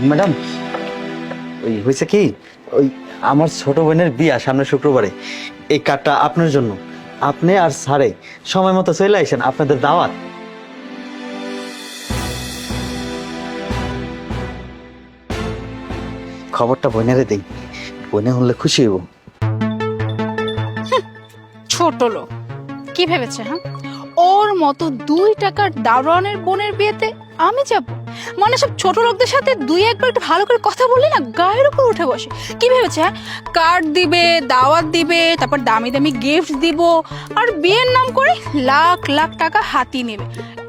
Madam, ওই হয়েছে কি, ওই আমার ছোট বোনের বিয়া সামনে শুক্রবারে। এই কার্ডটা আপনার জন্য। আপনি আর স্যারে সময় মতো চলে আসেন, আপনাদের দাওয়াত। খবরটা বোনেরে দেই, বোনে হলে খুশি হইব। ছোট লোক কি ভেবেছে? হ্যাঁ, ওর মতো 2 টাকার দারোয়ানের বোনের বিয়েতে আমি যাব? মানে সব ছোট লোকদের সাথে 2-1বার একটু ভালো করে কথা বললি না গায়ের উপর উঠে বসে। কি ভেবেছে? হ্যাঁ, কার্ড দিবে, দাওয়াত দিবে, তারপর দামি দামি গিফট দিব, আর বিয়ের নাম করে লাখ লাখ টাকা হাতি নেবে।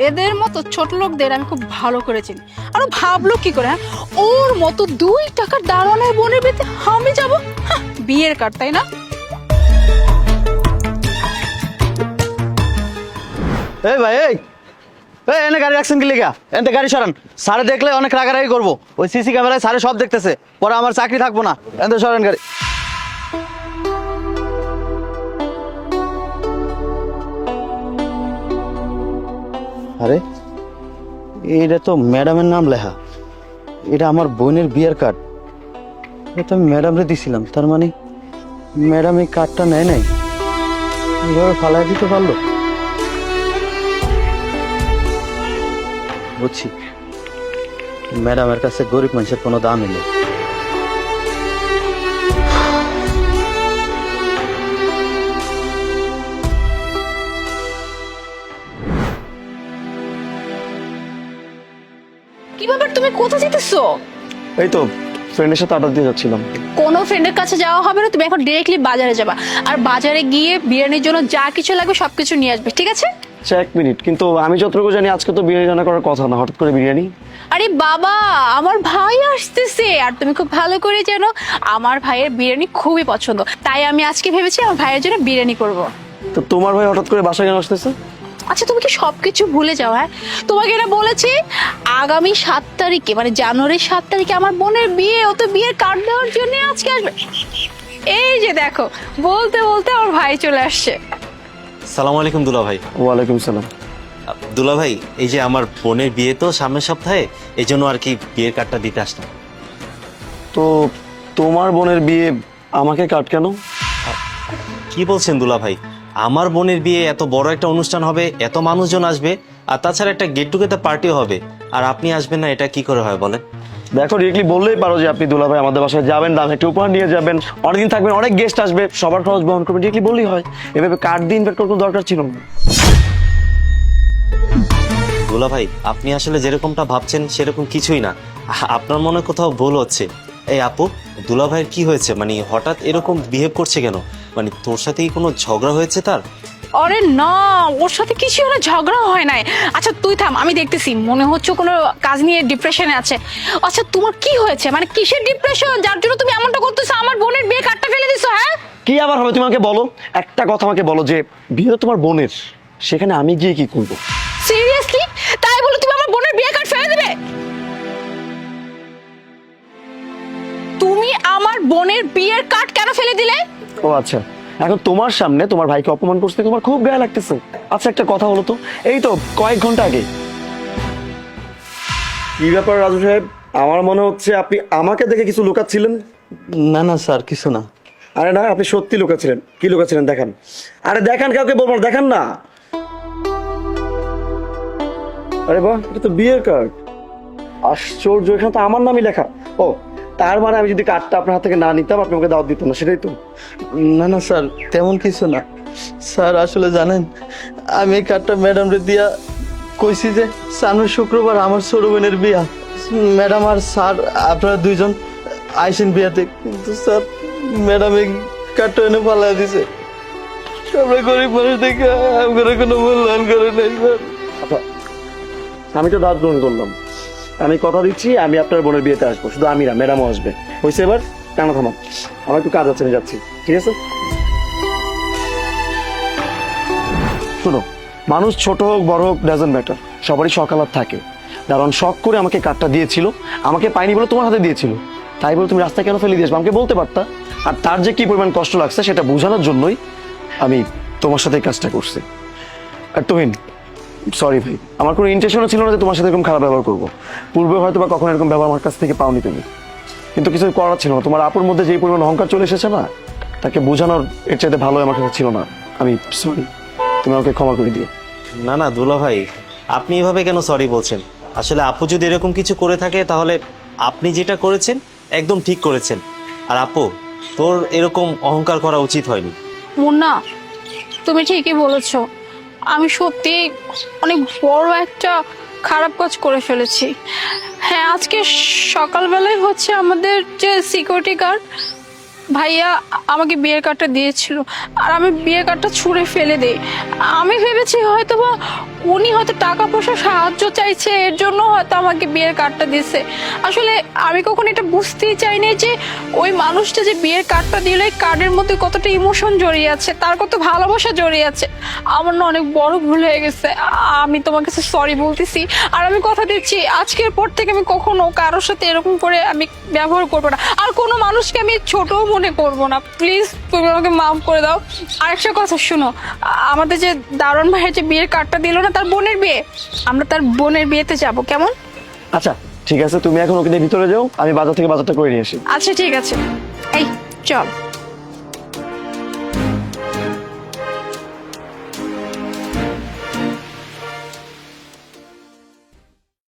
এদের মতো ছোট লোকদের আমি খুব ভালো করে চিনি। আর ও ভাবলো কি করে? হ্যাঁ, ওর মতো 2 টাকার দারোয়ানের বোনের বিয়েতে আমি যাব? বিয়ের কার্ড, তাই না? এই ভাই, এই এনে গাড়ি রাখছেন কি লিগা? এনতে গাড়ি সরান। স্যারে দেখলে অনেক রাগারাগি করবো। ওই সিসি ক্যামেরায় স্যারে সব দেখতেছে, পরে আমার চাকরি থাকবো না। এনতে সরান গাড়ি। আরে এটা তো ম্যাডামের নাম লেখা। এটা আমার বোনের বিয়ের কার্ড। এটা আমি ম্যাডামরে দিছিলাম, তার মানে ম্যাডাম এই কার্ডটা নেয় নাই, এভাবে ফালাই দিতে পারলো। বুঝছি, ম্যাডামের কাছে গরিব মানুষের কোনো দামই নেই। কি ব্যাপার, তুমি কোথায় যেতেছো? এই তো ফ্রেন্ডের সাথে আড্ডা দিয়ে যাচ্ছিলাম। কোনো ফ্রেন্ডের কাছে যাওয়া হবে না, তুমি এখন ডিরেক্টলি বাজারে যাবা। আর বাজারে গিয়ে বিরিয়ানির জন্য যা কিছু লাগবে সবকিছু নিয়ে আসবে, ঠিক আছে? আচ্ছা, 1 মিনিট, কিন্তু আমি যতটুকু জানি আজকে তো বিরিয়ানি রান্না করার কথা না, হঠাৎ করে বিরিয়ানি? আরে বাবা, আমার ভাই আসতেছে, আর তুমি খুব ভালো করে জানো আমার ভাইয়ের বিরিয়ানি খুবই পছন্দ। তাই আমি আজকে ভেবেছি আমার ভাইয়ের জন্য বিরিয়ানি করব। তো তোমার ভাই হঠাৎ করে বাসায় কেন আসতেছে? আচ্ছা, তুমি কি সবকিছু ভুলে যাও? হ্যাঁ, তোমাকে এটা বলেছি আগামী 7 তারিখে, মানে জানুয়ারির 7 তারিখে আমার বোনের বিয়ে। ও তো বিয়ের কার্ড দেওয়ার জন্য আজকে আসবে। এই যে দেখো, বলতে বলতে আমার ভাই চলে আসছে। সালাম আলাইকুম দুলা ভাই। ওয়ালাইকুম সালাম। দুলা ভাই, এই যে আমার বোনের বিয়ে তো সামনের সপ্তাহে, এই জন্য আর কি বিয়ের কার্ডটা দিতে আসলাম। তো তোমার বোনের বিয়ে, আমাকে কাট কেন? কি বলছেন দুলা ভাই? আমার বোনের বিয়ে এত বড় একটা অনুষ্ঠান হবে, এত মানুষজন আসবে, আর তাছাড়া একটা গেট টুগেদার পার্টিও হবে, আর আপনি আসবেন না, এটা কি করে হয় বলেন? দেখো, ডিরেক্টলি বললেই পারো যে আপনি দুলা ভাই আমাদের বাসায় যাবেন, দাম একটা উপহার নিয়ে যাবেন, অনেকদিন থাকবেন, অনেক গেস্ট আসবে, সবার খরচ বহন করবেন, ডিরেক্টলি বললেই হয়। এভাবে কার্ড দিয়ে ইনভাইট করার কোনো দরকার ছিল না। দুলা ভাই, আপনি আসলে যেরকমটা ভাবছেন সেরকম কিছুই না। আপনার মনে কোথাও ভুল হচ্ছে। এই আপু, দুলা ভাইয়ের কি হয়েছে? মানে হঠাৎ এরকম বিহেভ করছে কেন? মানে তোর সাথে কি কোনো ঝগড়া হয়েছে তার? আরে না, ওর সাথে কিছু না, ঝগড়া হয় নাই। আচ্ছা তুই থাম, আমি দেখতেছি, মনে হচ্ছে কোনো কাজ নিয়ে ডিপ্রেশনে আছে। আচ্ছা তোমার কি হয়েছে? মানে কিসের ডিপ্রেশন যার জন্য তুমি এমনটা করতেছো? আমার বোনের বিয়ে কাটটা ফেলে দিছো? হ্যাঁ, কি আবার হবে? তুমি আমাকে বলো, একটা কথা আমাকে বলো, যে বিয়ে তো তোমার বোনের, সেখানে আমি গিয়ে কি করবো? সিরিয়াসলি তাই বলে তুমি আমার বোনের বিয়ে কার্ড ফেলে দেবে? তুমি আমার বোনের বিয়ের কার্ড কেন ফেলে দিলে? ও আচ্ছা, এখন তোমার সামনে তোমার ভাইকে অপমান করতে তোমার খুব গায়ে লাগতেছে। আচ্ছা, একটা কথা হলো তো, এই তো কয়েক ঘন্টা আগে। কি ব্যাপার রাজু সাহেব, আমার মনে হচ্ছে আপনি আমাকে দেখে কিছু লুকাচ্ছিলেন। না না স্যার, কিছু না। আরে না, আপনি সত্যি লুকাচ্ছিলেন। কি লুকাচ্ছিলেন দেখান। আরে দেখান, কাউকে বলবো না, দেখান না। আরে বাহ, এটা তো বিয়ের কার্ড। আশ্চর্য, এখানে তো আমার নামই লেখা। ও, তার মানে আমি যদি কার্ডটা আপনার হাত থেকে না নিতাম, আপনি আমাকে দাওয়াত দিতেন না, সেটাই তো? না না স্যার, তেমন কিছু না। স্যার আসলে জানেন, আমি এই কার্ডটা ম্যাডামরে দিয়া কইছি যে সামনের শুক্রবার আমার ছোট বোনের বিয়া। ম্যাডাম আর স্যার আপনারা 2জন আইসেন বিয়াতে, কিন্তু স্যার ম্যাডাম এই কার্ডটা এনে পালাই দিছে। আমরা গরিব মানুষ দেখে আমার কোনো মূল্যায়ন করে নাই স্যার। আচ্ছা, আমি তো দাওয়াত গ্রহণ করলাম, আমি কথা দিচ্ছি আমি আপনার বোনের বিয়েতে আসবো। শুধু আমি না, ম্যাডামও আসবে। হয়েছে, এবার কেন থামা, আমার একটু কাজ আছে, আমি যাচ্ছি। ঠিক আছে, শোনো, মানুষ ছোট হোক বড় হোক ডাজন্ট ম্যাটার, সবারই সকালাত থাকে। কারণ শখ করে আমাকে কার্ডটা দিয়েছিল, আমাকে পাইনি বলে তোমার হাতে দিয়েছিল, তাই বলে তুমি রাস্তায় কেন ফেলে দিয়েছো? আমাকে বলতে পারতা। আর তার যে কি পরিমাণ কষ্ট লাগছে সেটা বোঝানোর জন্যই আমি তোমার সাথে এই কাজটা করছি। আর তুহিন, সরি ভাই, আমার কোনো ইন্টেনশনও ছিল না যে তোমার সাথে এরকম খারাপ ব্যবহার করবো। পূর্বে হয়তো বা কখনো এরকম ব্যবহার আমার কাছ থেকে পাওনি তুমি, কিন্তু কিছু করার ছিল না। তোমার আপুর মধ্যে যেই পরিমাণ অহংকার চলে এসেছে না, তাকে বোঝানোর এর চাইতে ভালো আমার কাছে ছিল না। আমি সরি, তুমি আমাকে ক্ষমা করে দিও। না না দুলা ভাই, আপনি এভাবে কেন সরি বলছেন? আসলে আপু যদি এরকম কিছু করে থাকে তাহলে আপনি যেটা করেছেন একদম ঠিক করেছেন। আর আপু, তোর এরকম অহংকার করা উচিত হয়নি। মুন্না, তুমি ঠিকই বলেছো, আমি সত্যি অনেক বড় একটা খারাপ কাজ করে ফেলেছি। হ্যাঁ, আজকে সকালবেলায় হচ্ছে আমাদের যে সিকিউরিটি গার্ড ভাইয়া আমাকে বিয়ের কার্ডটা দিয়েছিল, আর আমি বিয়ের কার্ডটা ছুঁড়ে ফেলে দিই। আমি ভেবেছি হয়তো বা উনি হয়তো টাকা পয়সা সাহায্য চাইছে, এর জন্য হয়তো আমাকে বিয়ের কার্ডটা দিয়েছে। আসলে আমি কখনো এটা বুঝতেই চাইনি যে ওই মানুষটা যে বিয়ের কার্ডটা দিল, এই কার্ডের মধ্যে কতটা ইমোশন জড়িয়ে আছে, তার কত ভালোবাসা জড়িয়ে আছে। আমার না অনেক বড় ভুল হয়ে গেছে, আমি তোমার কাছে সরি বলতেছি। আর আমি কথা দিচ্ছি, আজকের পর থেকে আমি কখনো কারোর সাথে এরকম করে আমি ব্যবহার করবো না, আর কোনো মানুষকে আমি ছোট মনে করবো না। প্লিজ তুমি আমাকে মাফ করে দাও। আর একটা কথা শুনো, আমাদের যে দারুণ ভাইয়ের যে বিয়ের কার্ডটা দিল না, তার বোনের বিয়ে, আমরা তার বোনের বিয়েতে যাব, কেমন? আচ্ছা ঠিক আছে, তুমি এখন ওকে নিয়ে ভিতরে যাও, আমি বাজার থেকে বাজারটা করে নিয়ে আসি। আচ্ছা ঠিক আছে, এই চল।